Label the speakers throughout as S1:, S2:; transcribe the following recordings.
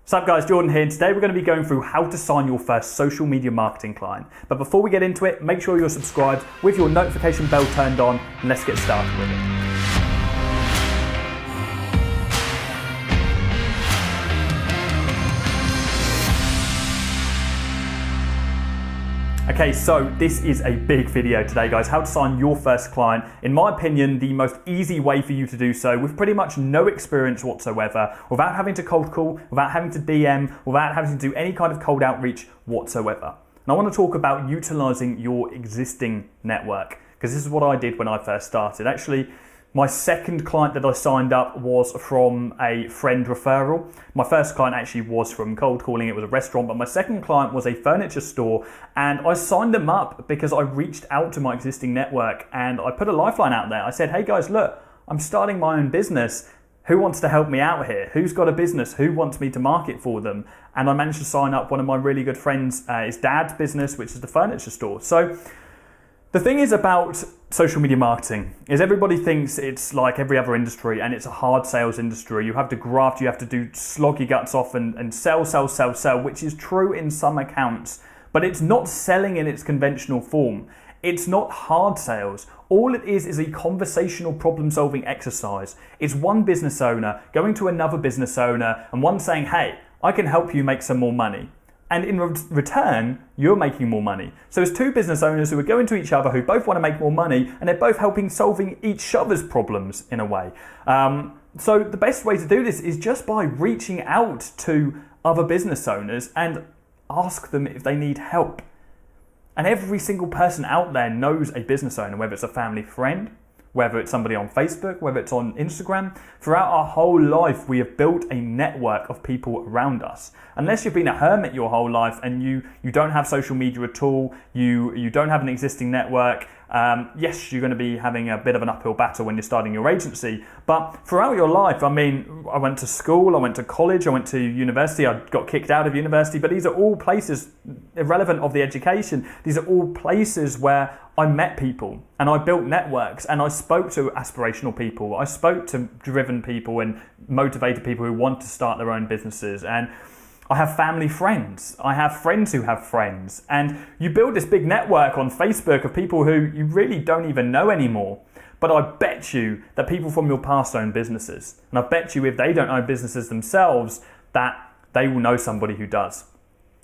S1: What's up guys, Jordan here, and today we're going to be going through how to sign your first social media marketing client. But before we get into it, make sure you're subscribed with your notification bell turned on, and let's get started with it. Okay, so this is a big video today guys, how to sign your first client. In my opinion, the most easy way for you to do so with pretty much no experience whatsoever, without having to cold call, without having to DM, without having to do any kind of cold outreach whatsoever. And I want to talk about utilizing your existing network, because this is what I did when I first started. Actually, my second client that I signed up was from a friend referral. My first client actually was from cold calling, it was a restaurant, but my second client was a furniture store, and I signed them up because I reached out to my existing network and I put a lifeline out there. I said, hey guys, look, I'm starting my own business. Who wants to help me out here? Who's got a business? Who wants me to market for them? And I managed to sign up one of my really good friends, his dad's business, which is the furniture store. So the thing is about social media marketing is everybody thinks it's like every other industry and it's a hard sales industry. You have to graft, you have to slog your guts off and sell, which is true in some accounts, but it's not selling in its conventional form. It's not hard sales. All it is a conversational problem solving exercise. It's one business owner going to another business owner and one saying, hey, I can help you make some more money. And in return, you're making more money. So it's two business owners who are going to each other who both want to make more money, and they're both helping solving each other's problems in a way. So the best way to do this is just by reaching out to other business owners and ask them if they need help. And every single person out there knows a business owner, whether it's a family friend, whether it's somebody on Facebook, whether it's on Instagram. Throughout our whole life, we have built a network of people around us. Unless you've been a hermit your whole life and you don't have social media at all, you don't have an existing network, yes, you're going to be having a bit of an uphill battle when you're starting your agency. But throughout your life, I mean, I went to school, I went to college, I went to university, I got kicked out of university, but these are all places, irrelevant of the education, these are all places where I met people and I built networks and I spoke to aspirational people. I spoke to driven people and motivated people who want to start their own businesses. And I have family friends. I have friends who have friends. And you build this big network on Facebook of people who you really don't even know anymore. But I bet you that people from your past own businesses. And I bet you if they don't own businesses themselves, that they will know somebody who does.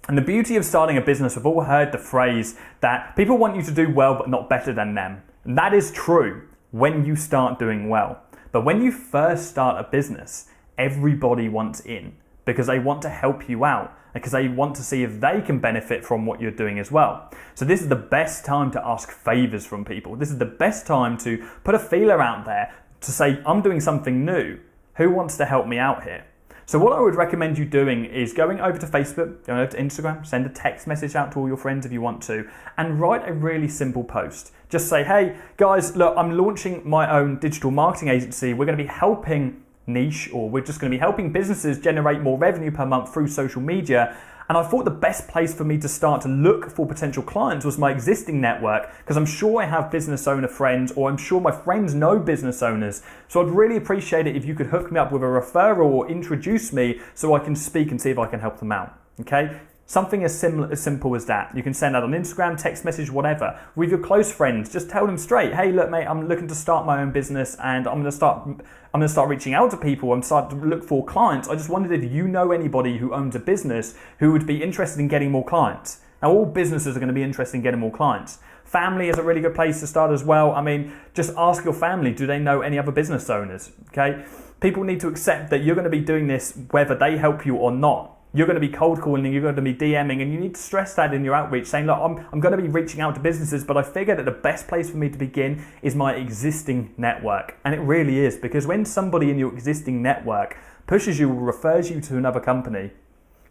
S1: And the beauty of starting a business, we've all heard the phrase that people want you to do well but not better than them. And that is true when you start doing well. But when you first start a business, everybody wants in because they want to help you out, because they want to see if they can benefit from what you're doing as well. So this is the best time to ask favors from people. This is the best time to put a feeler out there to say, I'm doing something new. Who wants to help me out here? So what I would recommend you doing is going over to Facebook, going over to Instagram, send a text message out to all your friends if you want to, and write a really simple post. Just say, hey guys, look, I'm launching my own digital marketing agency. We're going to be helping niche, or we're just going to be helping businesses generate more revenue per month through social media. And I thought the best place for me to start to look for potential clients was my existing network, because I'm sure I have business owner friends, or I'm sure my friends know business owners. So I'd really appreciate it if you could hook me up with a referral or introduce me so I can speak and see if I can help them out. Okay? Something as simple as that. You can send that on Instagram, text message, whatever. With your close friends, just tell them straight, hey, look, mate, I'm looking to start my own business and I'm going to start reaching out to people. I'm starting to look for clients. I just wondered if you know anybody who owns a business who would be interested in getting more clients. Now, all businesses are going to be interested in getting more clients. Family is a really good place to start as well. I mean, just ask your family, do they know any other business owners? Okay? People need to accept that you're going to be doing this whether they help you or not. You're going to be cold calling, you're going to be DMing, and you need to stress that in your outreach, saying, look, I'm going to be reaching out to businesses, but I figured that the best place for me to begin is my existing network. And it really is, because when somebody in your existing network pushes you or refers you to another company,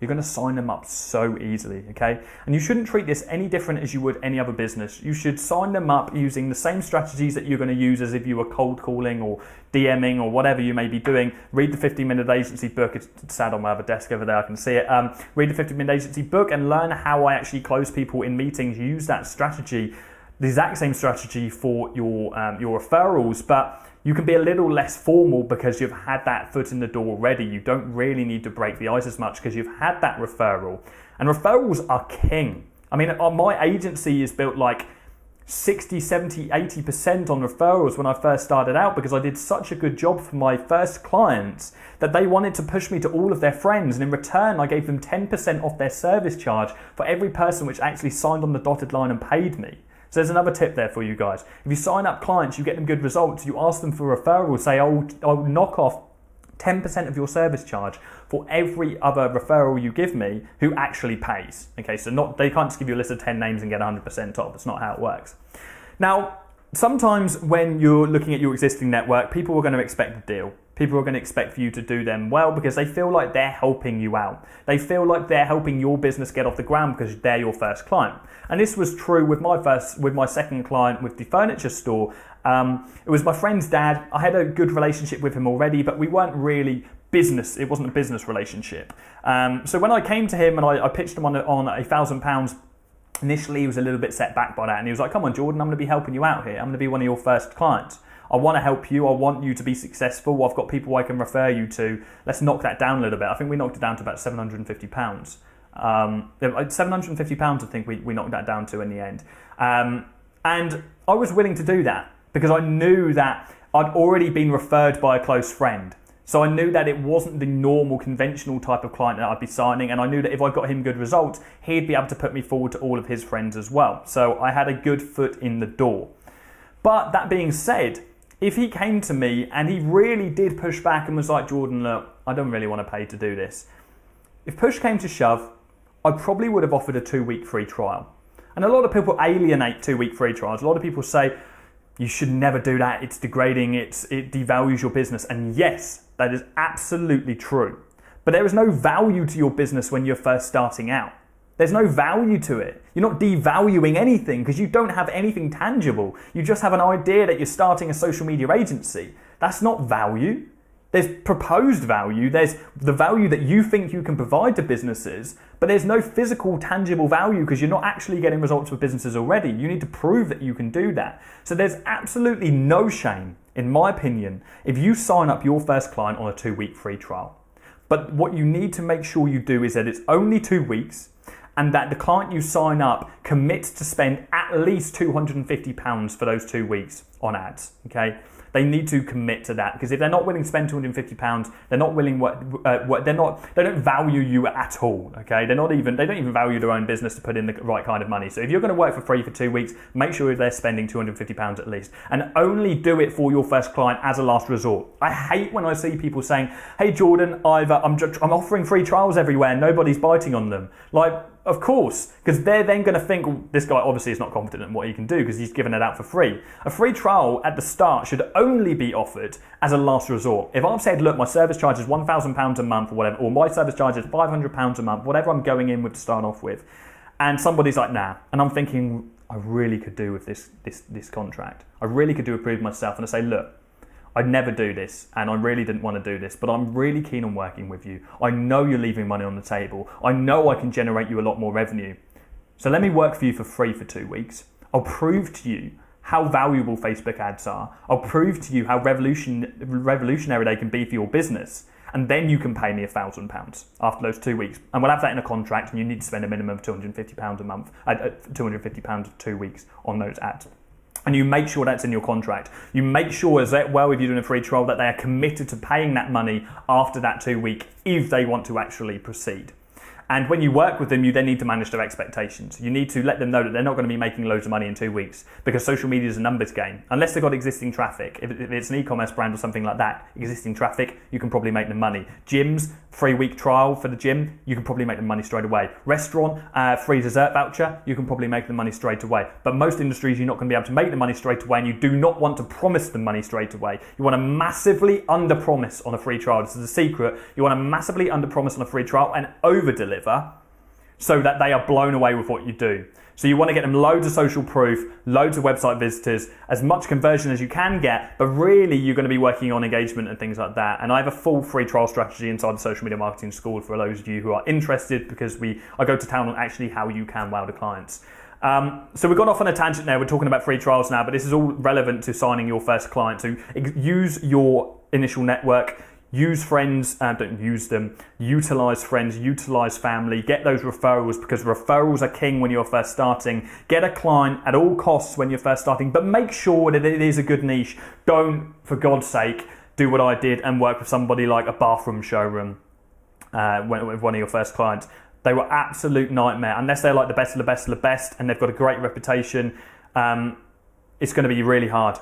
S1: you're going to sign them up so easily, okay? And you shouldn't treat this any different as you would any other business. You should sign them up using the same strategies that you're going to use as if you were cold calling or DMing or whatever you may be doing. Read the 15-minute agency book. It's sat on my other desk over there, I can see it. Read the 15-minute agency book and learn how I actually close people in meetings. Use that strategy. the exact same strategy for your referrals, but you can be a little less formal because you've had that foot in the door already. You don't really need to break the ice as much because you've had that referral. And referrals are king. I mean, my agency is built like 60, 70, 80% on referrals when I first started out because I did such a good job for my first clients that they wanted to push me to all of their friends, and in return I gave them 10% off their service charge for every person which actually signed on the dotted line and paid me. So there's another tip there for you guys. If you sign up clients, you get them good results, you ask them for referrals, say, I'll knock off 10% of your service charge for every other referral you give me who actually pays. Okay, so they can't just give you a list of 10 names and get 100% off. That's not how it works. Now, sometimes when you're looking at your existing network, people are going to expect a deal. People are going to expect for you to do them well because they feel like they're helping you out. They feel like they're helping your business get off the ground because they're your first client. And this was true with my second client with the furniture store. It was my friend's dad. I had a good relationship with him already, but we weren't really business. It wasn't a business relationship. So when I came to him and I pitched him on £1,000, initially he was a little bit set back by that, and he was like, "Come on, Jordan, I'm going to be helping you out here. I'm going to be one of your first clients. I want to help you. I want you to be successful. I've got people I can refer you to. Let's knock that down a little bit." I think we knocked it down to about £750. £750 I think we knocked that down to in the end. And I was willing to do that because I knew that I'd already been referred by a close friend. So I knew that it wasn't the normal conventional type of client that I'd be signing, and I knew that if I got him good results, he'd be able to put me forward to all of his friends as well. So I had a good foot in the door. But that being said, if he came to me and he really did push back and was like, "Jordan, look, I don't really want to pay to do this." If push came to shove, I probably would have offered a 2-week free trial. And a lot of people alienate 2-week free trials. A lot of people say, you should never do that. It's degrading. It devalues your business. And yes, that is absolutely true. But there is no value to your business when you're first starting out. There's no value to it. You're not devaluing anything because you don't have anything tangible. You just have an idea that you're starting a social media agency. That's not value. There's proposed value. There's the value that you think you can provide to businesses, but there's no physical, tangible value because you're not actually getting results for businesses already. You need to prove that you can do that. So there's absolutely no shame, in my opinion, if you sign up your first client on a 2-week free trial. But what you need to make sure you do is that it's only 2 weeks and that the client you sign up commits to spend at least £250 for those 2 weeks on ads, okay? They need to commit to that because if they're not willing to spend £250, they're not willing. They don't value you at all. Okay, they don't even value their own business to put in the right kind of money. So if you're going to work for free for 2 weeks, make sure they're spending £250 at least, and only do it for your first client as a last resort. I hate when I see people saying, "Hey Jordan, I'm offering free trials everywhere, and nobody's biting on them." Like, of course, because they're then going to think, well, this guy obviously is not confident in what he can do because he's given it out for free. A free trial at the start should only be offered as a last resort. If I've said, look, my service charge is £1,000 a month or whatever, or my service charge is £500 a month, whatever I'm going in with to start off with, and somebody's like, nah, and I'm thinking, I really could do with this contract. I really could do it with myself, and I say, look, I'd never do this, and I really didn't want to do this, but I'm really keen on working with you. I know you're leaving money on the table. I know I can generate you a lot more revenue. So let me work for you for free for 2 weeks. I'll prove to you how valuable Facebook ads are. I'll prove to you how revolutionary they can be for your business. And then you can pay me £1,000 after those 2 weeks. And we'll have that in a contract, and you need to spend a minimum of £250 a month, £250 for 2 weeks on those ads. And you make sure that's in your contract. You make sure as well, if you're doing a free trial, that they are committed to paying that money after that 2 week if they want to actually proceed. And when you work with them, you then need to manage their expectations. You need to let them know that they're not going to be making loads of money in 2 weeks because social media is a numbers game. Unless they've got existing traffic. If it's an e-commerce brand or something like that, existing traffic, you can probably make them money. Gyms, 3 week trial for the gym, you can probably make them money straight away. Restaurant, free dessert voucher, you can probably make the money straight away. But most industries, you're not going to be able to make the money straight away, and you do not want to promise them money straight away. You want to massively under-promise on a free trial. This is a secret. You want to massively under-promise on a free trial and over-deliver so that they are blown away with what you do. So you want to get them loads of social proof, loads of website visitors, as much conversion as you can get, but really you're going to be working on engagement and things like that. And I have a full free trial strategy inside the Social Media Marketing School for those of you who are interested, because I go to town on actually how you can wow the clients. So we've gone off on a tangent there. We're talking about free trials now, but this is all relevant to signing your first client. So use your initial network, use friends, don't use them, utilize friends, utilize family, get those referrals, because referrals are king when you're first starting. Get a client at all costs when you're first starting, but make sure that it is a good niche. Don't, for God's sake, do what I did and work with somebody like a bathroom showroom with one of your first clients. They were absolute nightmare. Unless they're like the best of the best of the best and they've got a great reputation, it's going to be really hard.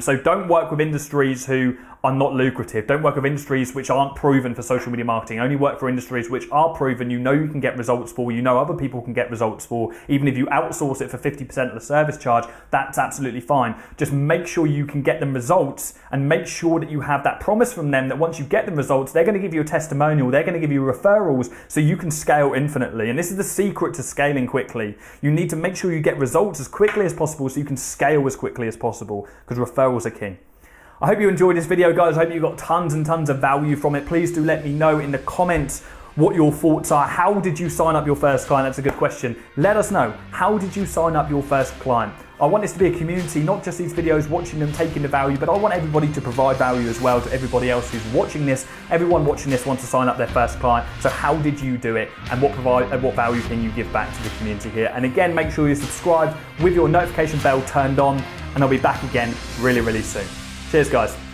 S1: So don't work with industries who are not lucrative. Don't work with industries which aren't proven for social media marketing. Only work for industries which are proven, you know you can get results for, you know other people can get results for. Even if you outsource it for 50% of the service charge, that's absolutely fine. Just make sure you can get them results, and make sure that you have that promise from them that once you get them results, they're going to give you a testimonial, they're going to give you referrals, so you can scale infinitely. And this is the secret to scaling quickly. You need to make sure you get results as quickly as possible so you can scale as quickly as possible, because referrals are king. I hope you enjoyed this video, guys. I hope you got tons and tons of value from it. Please do let me know in the comments what your thoughts are. How did you sign up your first client? That's a good question. Let us know. How did you sign up your first client? I want this to be a community, not just these videos, watching them, taking the value, but I want everybody to provide value as well to everybody else who's watching this. Everyone watching this wants to sign up their first client. So how did you do it, and what value can you give back to the community here? And again, make sure you're subscribed with your notification bell turned on, and I'll be back again really, really soon. Cheers, guys.